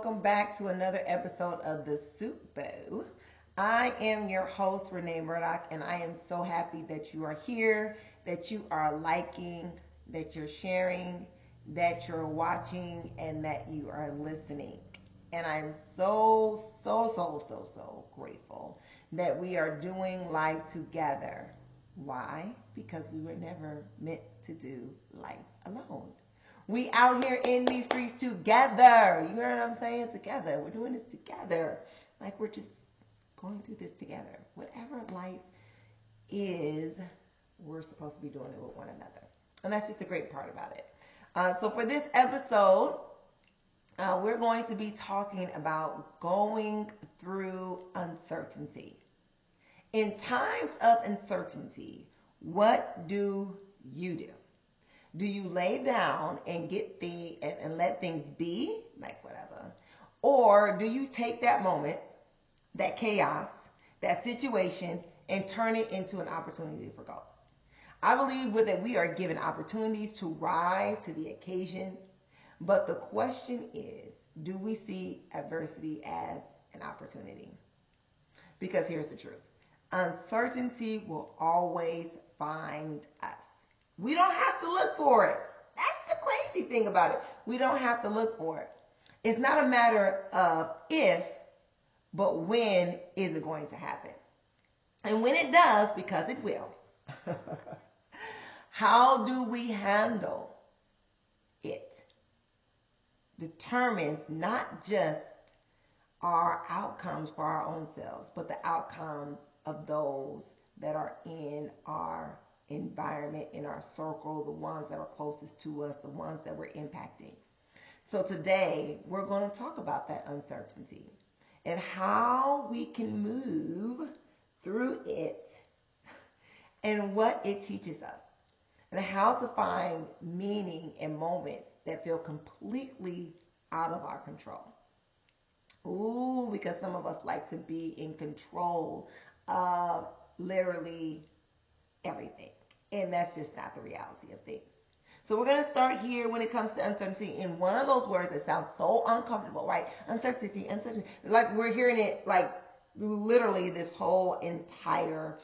welcome back to another episode of The Soup Bow. I am your host, Renee Murdoch, and I am so happy that you are here, that you are liking, that you're sharing, that you're watching, and that you are listening. And I'm so grateful that we are doing life together. Why? Because we were never meant to do life alone. We out here in these streets together. You heard what I'm saying? Together. We're doing this together. Like we're just going through this together. Whatever life is, we're supposed to be doing it with one another. And that's just the great part about it. So for this episode, we're going to be talking about going through uncertainty. In times of uncertainty, what do you do? Do you lay down and and let things be, like whatever? Or do you take that moment, that chaos, that situation, and turn it into an opportunity for growth? I believe that we are given opportunities to rise to the occasion, but the question is, do we see adversity as an opportunity? Because here's the truth. Uncertainty will always find us. We don't have to look for it. That's the crazy thing about it. We don't have to look for it. It's not a matter of if, but when is it going to happen? And when it does, because it will, how do we handle it determines not just our outcomes for our own selves, but the outcomes of those that are in our environment, in our circle, the ones that are closest to us, the ones that we're impacting. So today, we're going to talk about that uncertainty and how we can move through it and what it teaches us and how to find meaning in moments that feel completely out of our control. Ooh, because some of us like to be in control of literally everything. And that's just not the reality of things. So we're going to start here when it comes to uncertainty in one of those words that sounds so uncomfortable, right? Uncertainty. Like we're hearing it like literally this whole entire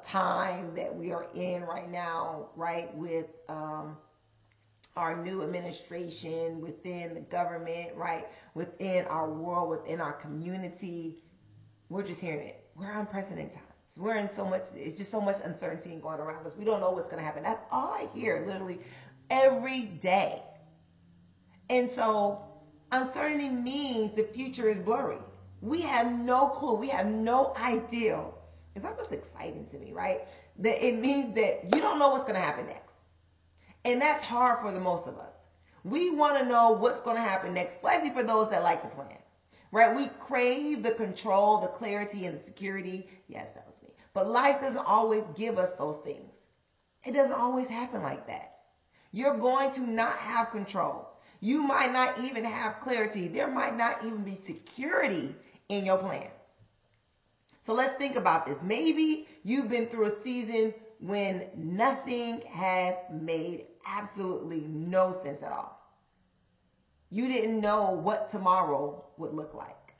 time that we are in right now, right? With our new administration, within the government, right? Within our world, within our community. We're just hearing it. We're unprecedented times. We're in so much, it's just so much uncertainty going around us. We don't know what's going to happen. That's all I hear literally every day. And so uncertainty means the future is blurry. We have no clue. We have no idea. It's almost exciting to me, right? That it means that you don't know what's going to happen next. And that's hard for the most of us. We want to know what's going to happen next, especially for those that like to plan, right? We crave the control, the clarity, and the security. Yes, that was me. But life doesn't always give us those things. It doesn't always happen like that. You're going to not have control. You might not even have clarity. There might not even be security in your plan. So let's think about this. Maybe you've been through a season when nothing has made absolutely no sense at all. You didn't know what tomorrow would look like.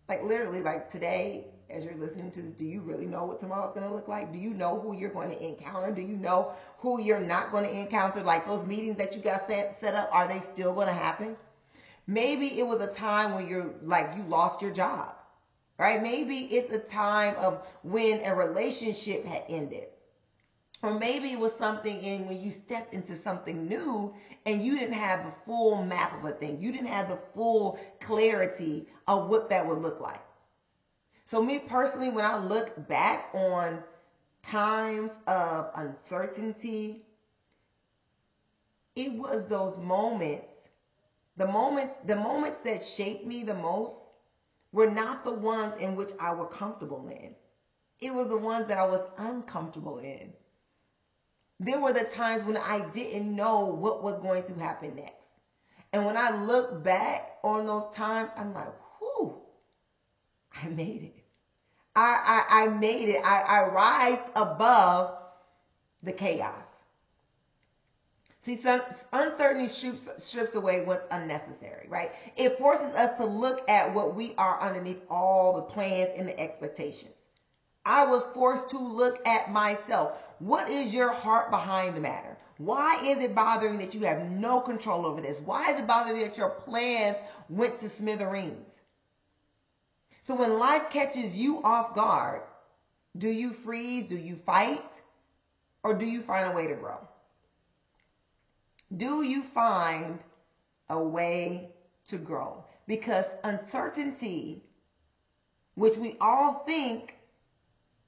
Like literally, like today, as you're listening to this, do you really know what tomorrow's going to look like? Do you know who you're going to encounter? Do you know who you're not going to encounter? Like those meetings that you got set up, are they still going to happen? Maybe it was a time when you lost your job, right? Maybe it's a time of when a relationship had ended. Or maybe it was something in when you stepped into something new and you didn't have the full map of a thing. You didn't have the full clarity of what that would look like. So me personally, when I look back on times of uncertainty, it was those moments, the moments that shaped me the most were not the ones in which I was comfortable in. It was the ones that I was uncomfortable in. There were the times when I didn't know what was going to happen next. And when I look back on those times, I'm like, whew, I made it. I made it. I rise above the chaos. See, some uncertainty strips away what's unnecessary, right? It forces us to look at what we are underneath all the plans and the expectations. I was forced to look at myself. What is your heart behind the matter? Why is it bothering that you have no control over this? Why is it bothering that your plans went to smithereens? So when life catches you off guard, do you freeze? Do you fight? Or do you find a way to grow? Do you find a way to grow? Because uncertainty, which we all think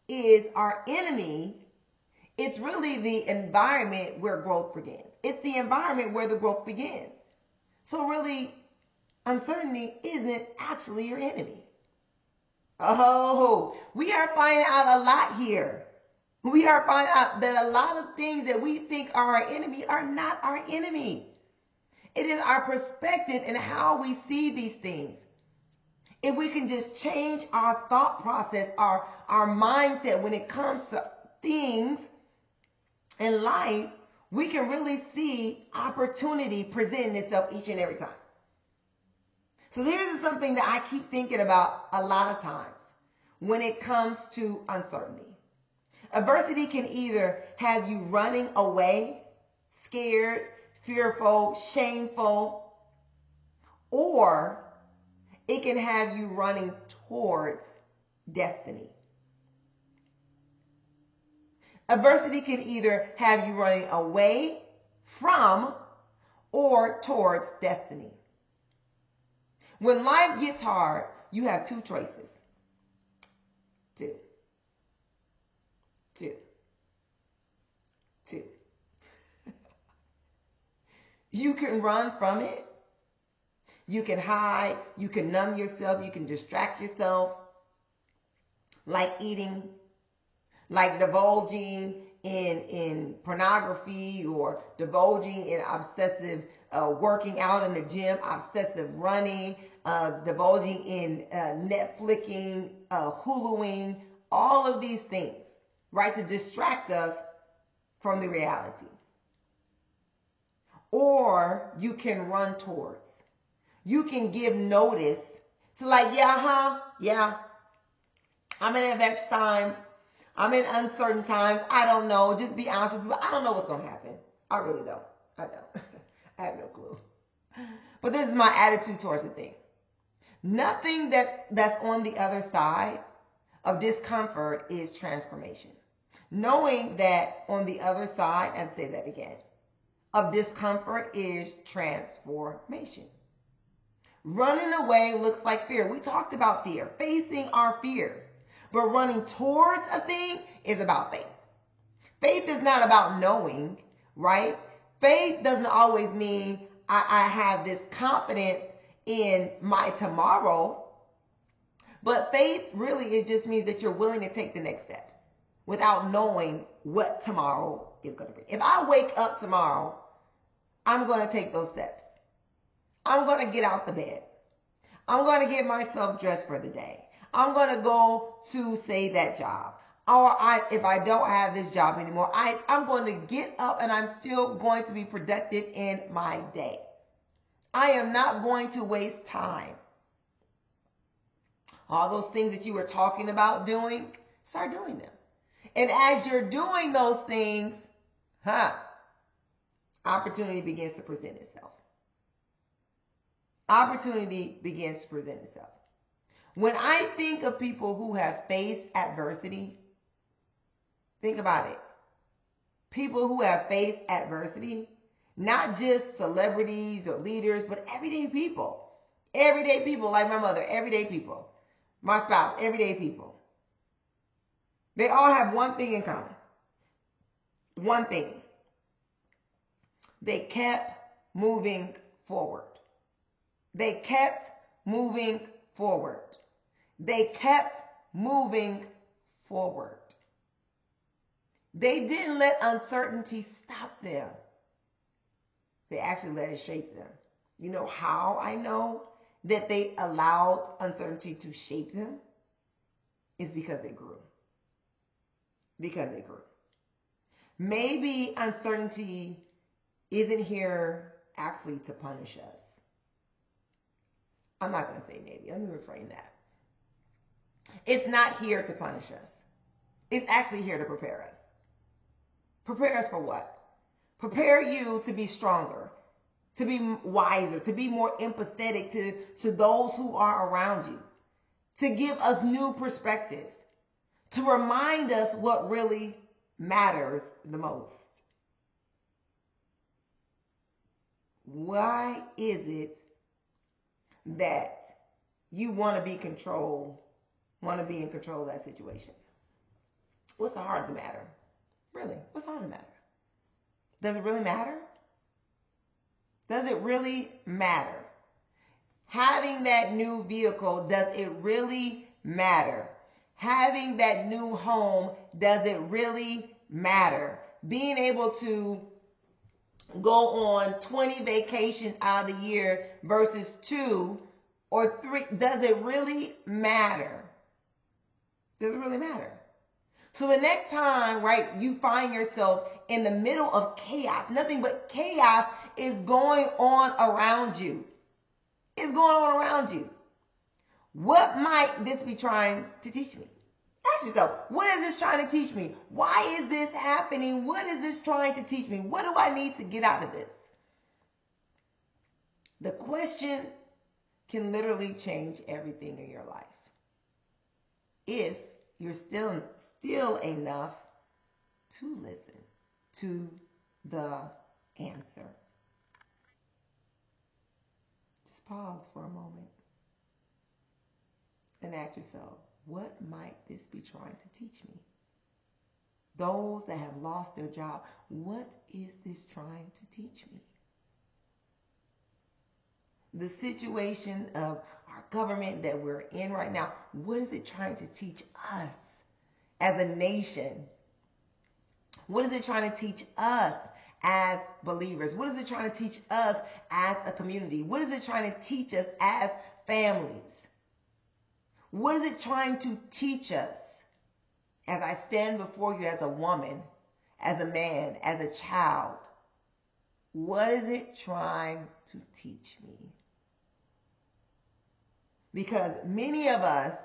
is our enemy, it's really the environment where growth begins. It's the environment where the growth begins. So really, uncertainty isn't actually your enemy. Oh, we are finding out a lot here. We are finding out that a lot of things that we think are our enemy are not our enemy. It is our perspective and how we see these things. If we can just change our thought process, our mindset when it comes to things in life, we can really see opportunity presenting itself each and every time. So here's something that I keep thinking about a lot of times when it comes to uncertainty. Adversity can either have you running away, scared, fearful, shameful, or it can have you running towards destiny. Adversity can either have you running away from or towards destiny. When life gets hard, you have two choices. Two. You can run from it. You can hide. You can numb yourself. You can distract yourself. Like eating, like divulging in pornography, or divulging in obsessive working out in the gym, obsessive running, divulging in Netflixing, Huluing, all of these things, right, to distract us from the reality. Or you can run towards. You can give notice to yeah, I'm in advanced times. I'm in uncertain times. I don't know. Just be honest with people. I don't know what's going to happen. I really don't. I don't. I have no clue. But this is my attitude towards the thing. Nothing that's on the other side of discomfort is transformation. Knowing that on the other side, and say that again, of discomfort is transformation. Running away looks like fear. We talked about fear, facing our fears. But running towards a thing is about faith. Faith is not about knowing, right? Faith doesn't always mean I have this confidence in my tomorrow. But faith really just means that you're willing to take the next steps without knowing what tomorrow is going to be. If I wake up tomorrow, I'm going to take those steps. I'm going to get out the bed. I'm going to get myself dressed for the day. I'm going to go to, say, that job. Or if I don't have this job anymore, I'm going to get up and I'm still going to be productive in my day. I am not going to waste time. All those things that you were talking about doing, start doing them. And as you're doing those things, opportunity begins to present itself. Opportunity begins to present itself. When I think of people who have faced adversity, think about it. People who have faced adversity, not just celebrities or leaders, but everyday people. Everyday people, like my mother, everyday people. My spouse, everyday people. They all have one thing in common. One thing. They kept moving forward. They kept moving forward. They kept moving forward. They didn't let uncertainty stop them. They actually let it shape them. You know how I know that they allowed uncertainty to shape them? It's because they grew. Because they grew. Maybe uncertainty isn't here actually to punish us. I'm not going to say maybe. Let me reframe that. It's not here to punish us. It's actually here to prepare us. Prepare us for what? Prepare you to be stronger, to be wiser, to be more empathetic to those who are around you, to give us new perspectives, to remind us what really matters the most. Why is it that you want to be in control of that situation? What's the heart of the matter? Really, what's the heart of the matter? Does it really matter? Does it really matter? Having that new vehicle, does it really matter? Having that new home, does it really matter? Being able to go on 20 vacations out of the year versus 2 or 3, does it really matter? Does it really matter? So the next time, right, you find yourself in the middle of chaos, nothing but chaos is going on around you. It's going on around you. What might this be trying to teach me? Ask yourself, what is this trying to teach me? Why is this happening? What is this trying to teach me? What do I need to get out of this? The question can literally change everything in your life. If you're still enough to listen to the answer. Just pause for a moment and ask yourself, what might this be trying to teach me? Those that have lost their job, what is this trying to teach me? The situation of our government that we're in right now, what is it trying to teach us as a nation? What is it trying to teach us as believers? What is it trying to teach us as a community? What is it trying to teach us as families? What is it trying to teach us as I stand before you as a woman, as a man, as a child? What is it trying to teach me? Because many of us,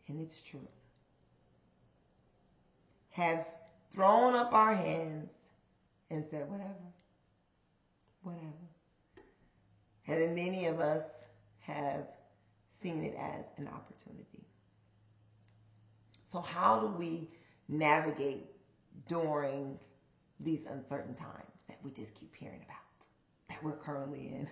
and it's true, have thrown up our hands and said, whatever. And then many of us have seen it as an opportunity. So how do we navigate during these uncertain times that we just keep hearing about, that we're currently in?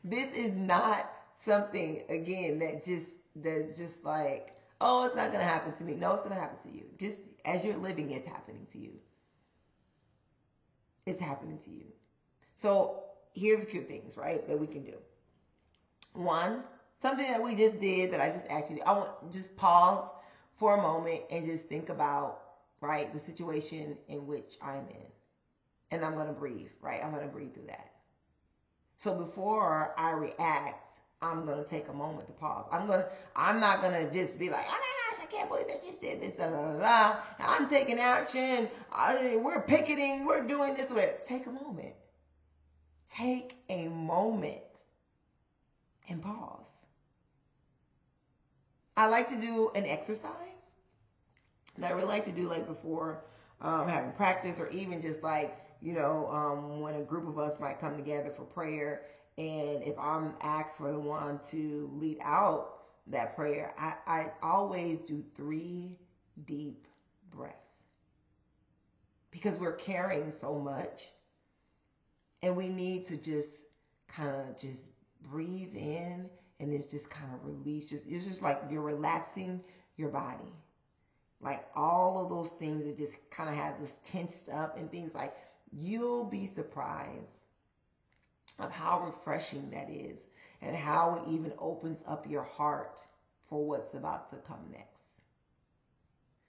This is not something, again, that's just like, oh, it's not going to happen to me. No, it's going to happen to you. Just as you're living, it's happening to you. It's happening to you. So here's a few things, right, that we can do. One, something that we just did that I just actually, I want just pause for a moment and just think about, right, the situation in which I'm in. And I'm going to breathe, right? I'm going to breathe through that. So before I react, I'm going to take a moment to pause. I'm not going to just be like, oh my gosh, I can't believe they just did this, da, da, da, da. I'm taking action. We're picketing. We're doing this. Whatever. Take a moment. Take a moment and pause. I like to do an exercise that I really like to do like before having practice, or even just like, when a group of us might come together for prayer, and if I'm asked for the one to lead out that prayer, I always do 3 deep breaths, because we're carrying so much, and we need to just kind of just breathe in, and it's just kind of release. It's just like you're relaxing your body. Like all of those things that just kind of have this tensed up and things, like, you'll be surprised of how refreshing that is, and how it even opens up your heart for what's about to come next.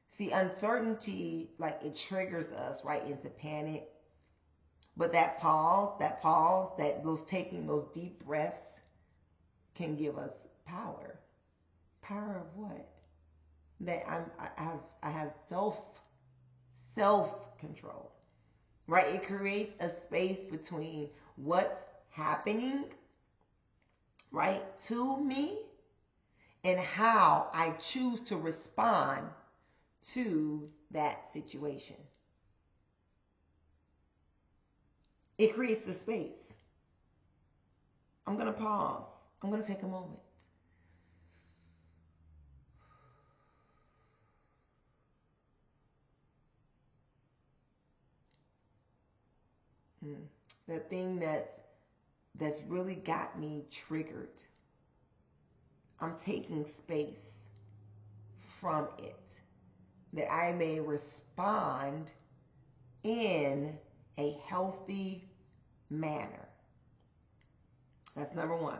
See, uncertainty, like, it triggers us right into panic. But that pause, taking those deep breaths can give us power. Power of what? That I have self-control, right? It creates a space between what's happening, right, to me and how I choose to respond to that situation. It creates the space. I'm going to pause. I'm going to take a moment. The thing that's really got me triggered, I'm taking space from it that I may respond in a healthy manner. That's number one.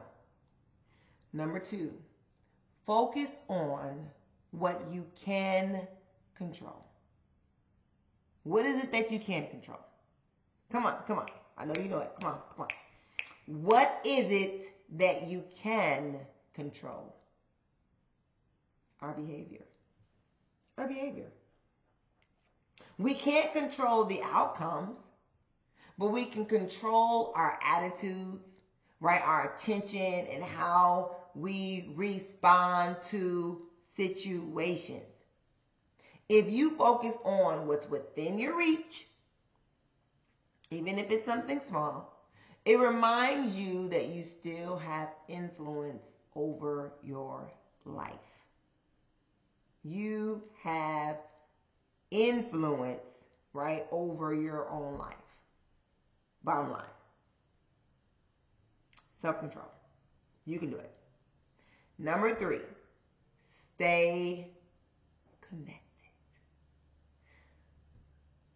Number two, focus on what you can control. What is it that you can control? Come on. I know you know it. Come on. What is it that you can control? Our behavior. We can't control the outcomes, but we can control our attitudes, right? Our attention and how we respond to situations. If you focus on what's within your reach, even if it's something small, it reminds you that you still have influence over your life. You have influence, right, over your own life. Bottom line. Self-control. You can do it. Number three, stay connected.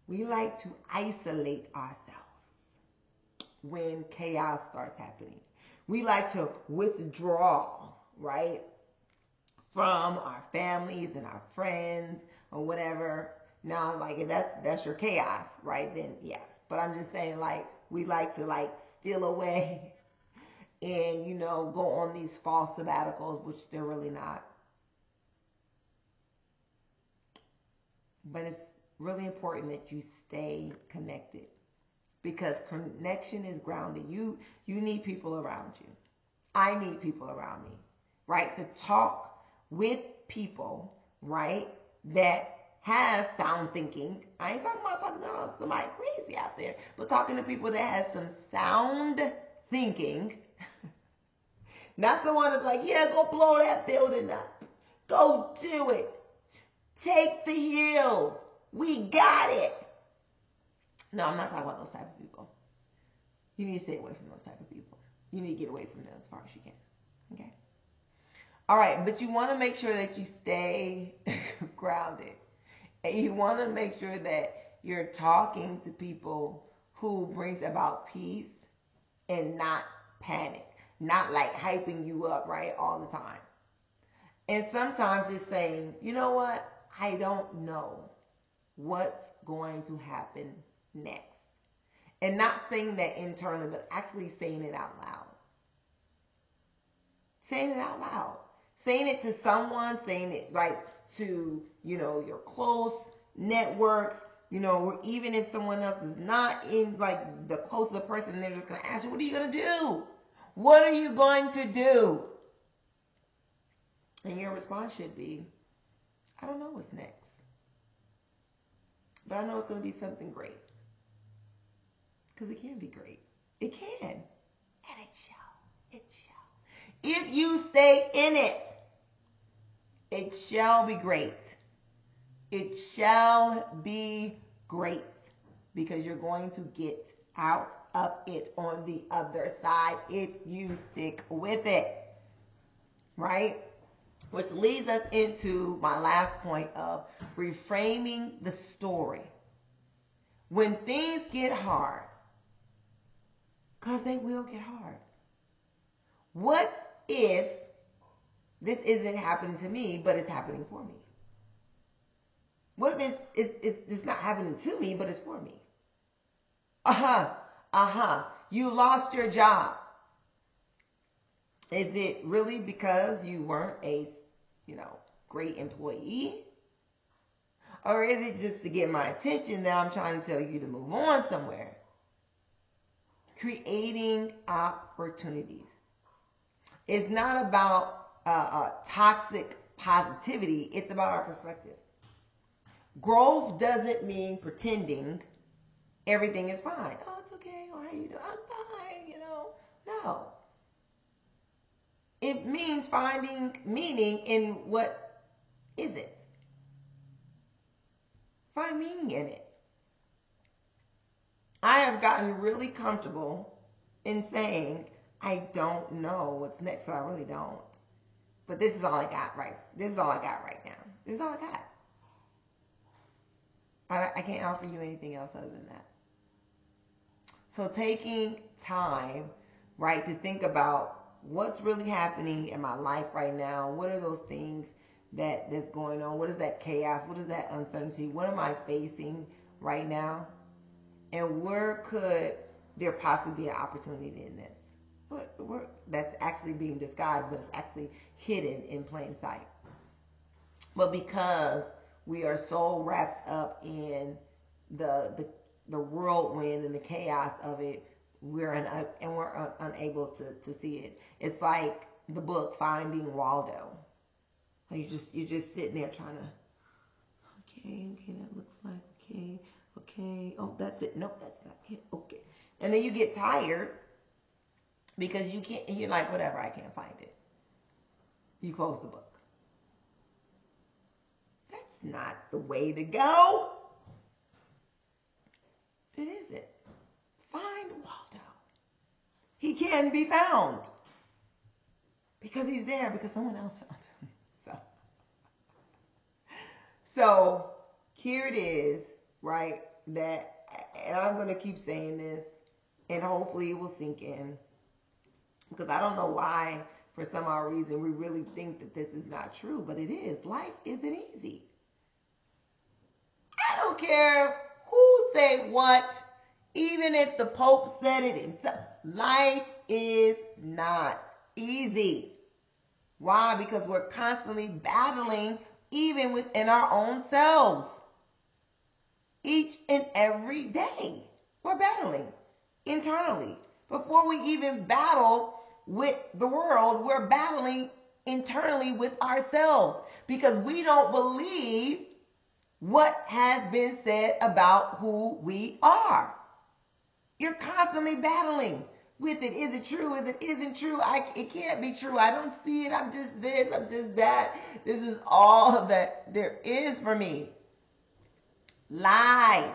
We like to isolate ourselves when chaos starts happening. We like to withdraw, right, from our families and our friends or whatever. Now, like, if that's your chaos, right, then yeah. But I'm just saying, like, we like to, steal away and, go on these false sabbaticals, which they're really not. But it's really important that you stay connected because connection is grounding. You need people around you. I need people around me, right, to talk with people, right, that have sound thinking. I ain't talking about talking to somebody crazy out there, but talking to people that has some sound thinking. Not someone that's like, yeah, go blow that building up. Go do it. Take the hill. We got it. No, I'm not talking about those type of people. You need to stay away from those type of people. You need to get away from them as far as you can. Okay? All right, but you want to make sure that you stay grounded. And you want to make sure that you're talking to people who brings about peace and not panic. Not like hyping you up, right, all the time. And sometimes just saying, you know what? I don't know what's going to happen next. And not saying that internally, but actually saying it out loud. Saying it out loud. Saying it to someone, saying it to, your close networks, or even if someone else is not in the closest person, they're just going to ask you, what are you going to do? What are you going to do? And your response should be, I don't know what's next. But I know it's going to be something great. Because it can be great. It can. And it shall. It shall. If you stay in it, it shall be great. It shall be great. Because you're going to get out of it on the other side if you stick with it. Right? Which leads us into my last point of reframing the story. When things get hard, because they will get hard. What if this isn't happening to me, but it's happening for me? What if it's not happening to me, but it's for me? You lost your job. Is it really because you weren't a, great employee? Or is it just to get my attention that I'm trying to tell you to move on somewhere? Creating opportunities. It's not about toxic positivity. It's about our perspective. Growth doesn't mean pretending everything is fine. Oh, it's okay. Or how you doing? I'm fine, No. It means finding meaning in what isn't. Find meaning in it. I have gotten really comfortable in saying, I don't know what's next, so I really don't. But this is all I got This is all I got right now. This is all I got. I can't offer you anything else other than that. So taking time, right, to think about what's really happening in my life right now. What are those things that's going on? What is that chaos? What is that uncertainty? What am I facing right now? And where could there possibly be an opportunity in this? That's actually being disguised, but it's actually hidden in plain sight. But because we are so wrapped up in the whirlwind and the chaos of it, we're unable to see it. It's like the book Finding Waldo. You're just sitting there trying to, okay, that looks like, okay, oh, that's it. Nope, that's not it. Okay. And then you get tired because you can't, and you're like, whatever, I can't find it. You close the book. That's not the way to go. It isn't. Find Waldo. He can be found because he's there, because someone else found him. So here it is, right? And I'm going to keep saying this, and hopefully it will sink in, because I don't know why, for some odd reason, we really think that this is not true, but it is. Life isn't easy. I don't care who say what, even if the Pope said it himself. Life is not easy. Why? Because we're constantly battling, even within our own selves. Each and every day, we're battling internally. Before we even battle with the world, we're battling internally with ourselves, because we don't believe what has been said about who we are. You're constantly battling with it. Is it true? Is it isn't true? It can't be true. I don't see it. I'm just this. I'm just that. This is all that there is for me. Lies.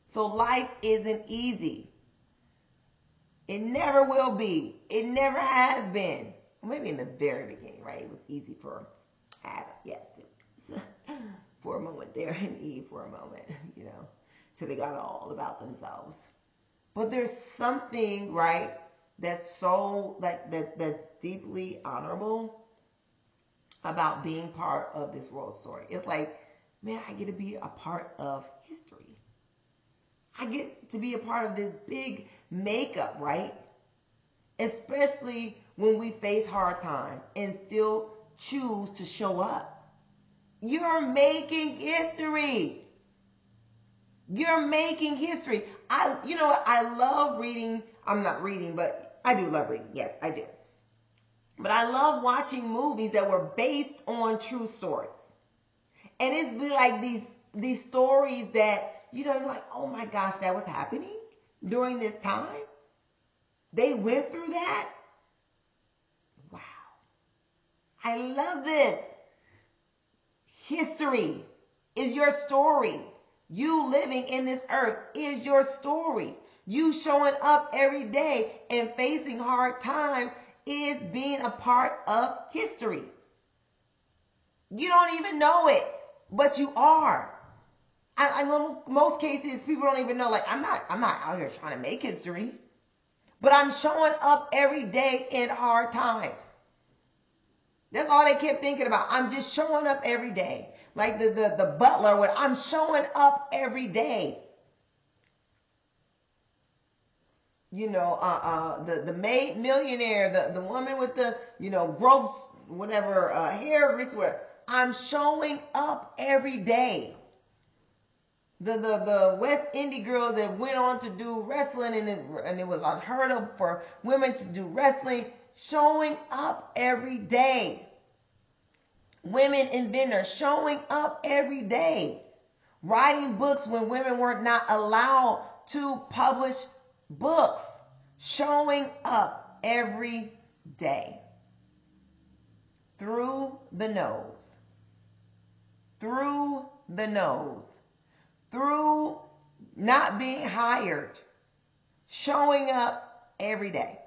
So life isn't easy. It never will be. It never has been. Well, maybe in the very beginning, right? It was easy for Adam. Yes, it was for a moment there, and Eve for a moment, till they got all about themselves. But there's something, right, that's so that's deeply honorable about being part of this world story. It's like, man, I get to be a part of history. I get to be a part of this big makeup, right? Especially when we face hard times and still choose to show up. You're making history. You're making history. I love reading. I'm not reading, but I do love reading. Yes, I do. But I love watching movies that were based on true stories. And it's like these stories that, you're like, oh my gosh, that was happening during this time. They went through that. Wow. I love this. History is your story. You living in this earth is your story. You showing up every day and facing hard times is being a part of history. You don't even know it, but you are. I know most cases people don't even know, like, I'm not out here trying to make history, but I'm showing up every day in hard times. That's all they kept thinking about. I'm just showing up every day. Like the butler, I'm showing up every day. The maid millionaire, the woman with the, gross, whatever, hair, whatever. I'm showing up every day. The West Indian girls that went on to do wrestling, and it was unheard of for women to do wrestling, showing up every day. Women inventors showing up every day. Writing books when women were not allowed to publish books. Showing up every day. Through the nose. Through the nose. Through not being hired. Showing up every day.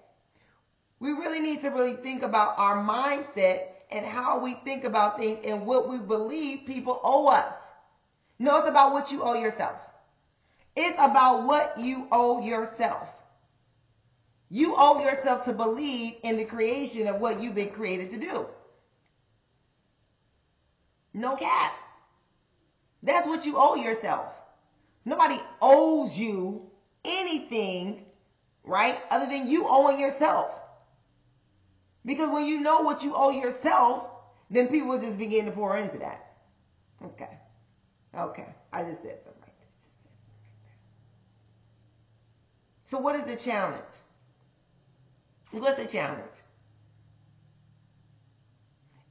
We really need to really think about our mindset and how we think about things and what we believe people owe us. No, it's about what you owe yourself. It's about what you owe yourself. You owe yourself to believe in the creation of what you've been created to do. No cap. That's what you owe yourself. Nobody owes you anything, right, other than you owing yourself. Because when you know what you owe yourself, then people will just begin to pour into that. Okay. I just said something like that. So what is the challenge? What's the challenge?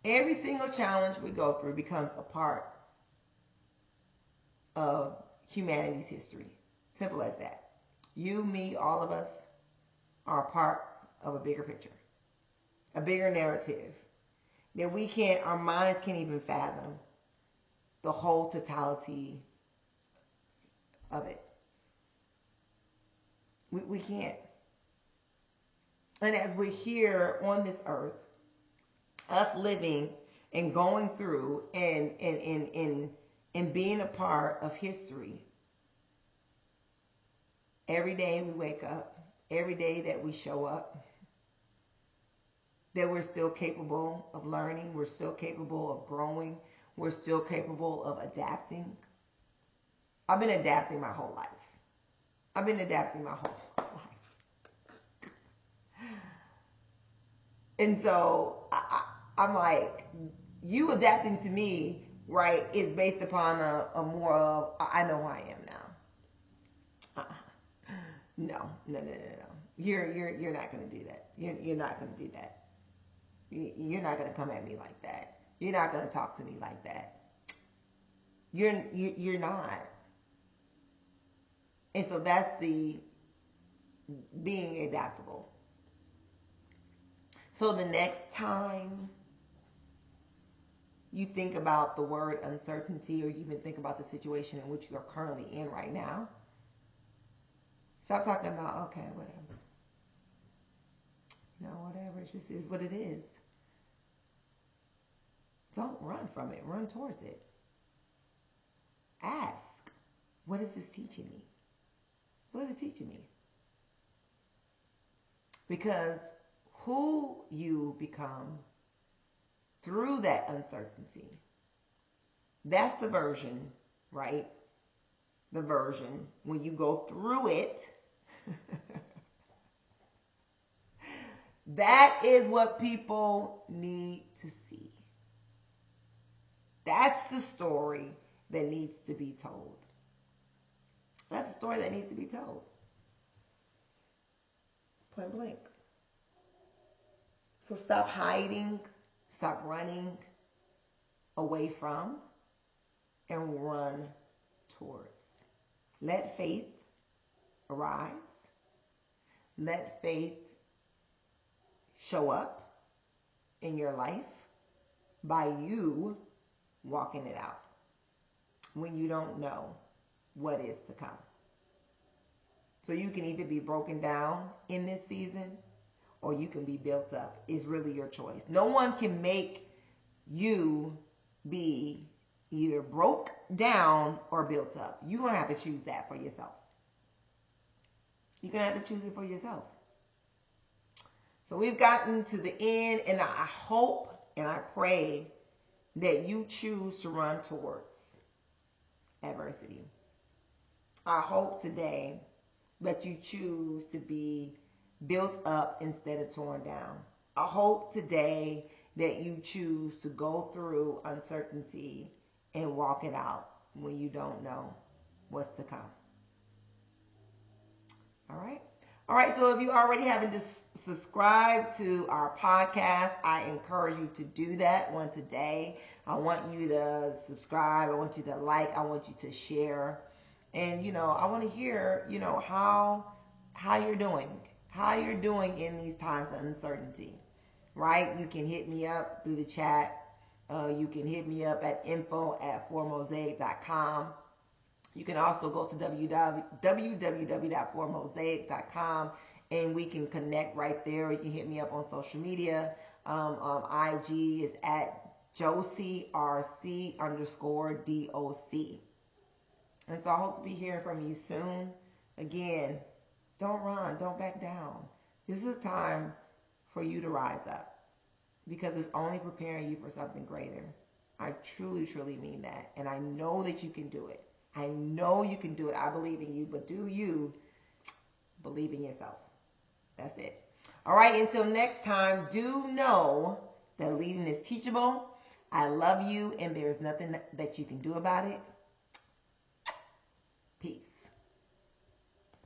Every single challenge we go through becomes a part of humanity's history. Simple as that. You, me, all of us are a part of a bigger picture. A bigger narrative that our minds can't even fathom the whole totality of it. We can't. And as we're here on this earth, us living and going through and being a part of history, every day we wake up, every day that we show up, that we're still capable of learning, we're still capable of growing, we're still capable of adapting. I've been adapting my whole life. And so I'm like, you adapting to me, right, is based upon a more of, I know who I am now. No. You're not going to do that. You're not going to do that. You're not going to come at me like that. You're not going to talk to me like that. You're not. And so that's the being adaptable. So the next time you think about the word uncertainty, or you even think about the situation in which you are currently in right now, stop talking about, okay, whatever. Whatever, it just is what it is. Don't run from it. Run towards it. Ask, what is this teaching me? What is it teaching me? Because who you become through that uncertainty, that's the version, right? The version when you go through it. That is what people need to see. That's the story that needs to be told. That's the story that needs to be told. Point blank. So stop hiding, stop running away from, and run towards. Let faith arise. Let faith show up in your life by you walking it out when you don't know what is to come. So you can either be broken down in this season, or you can be built up. It's really your choice. No one can make you be either broke down or built up. You're going to have to choose that for yourself. You're going to have to choose it for yourself. So we've gotten to the end, and I hope and I pray that you choose to run towards adversity. I hope today that you choose to be built up instead of torn down. I hope today that you choose to go through uncertainty and walk it out when you don't know what's to come. All right. All right. So if you already haven't subscribed to our podcast, I encourage you to do that once a day. I want you to subscribe. I want you to like. I want you to share. And, I want to hear, how you're doing. How you're doing in these times of uncertainty. Right? You can hit me up through the chat. You can hit me up at info@4mosaic.com. You can also go to www.4mosaic.com and we can connect right there. You can hit me up on social media. IG is at JosieRC_DOC. And so I hope to be hearing from you soon. Again, don't run. Don't back down. This is a time for you to rise up because it's only preparing you for something greater. I truly, truly mean that. And I know that you can do it. I know you can do it. I believe in you, but do you believe in yourself? That's it. All right, until next time, do know that leading is teachable. I love you, and there's nothing that you can do about it.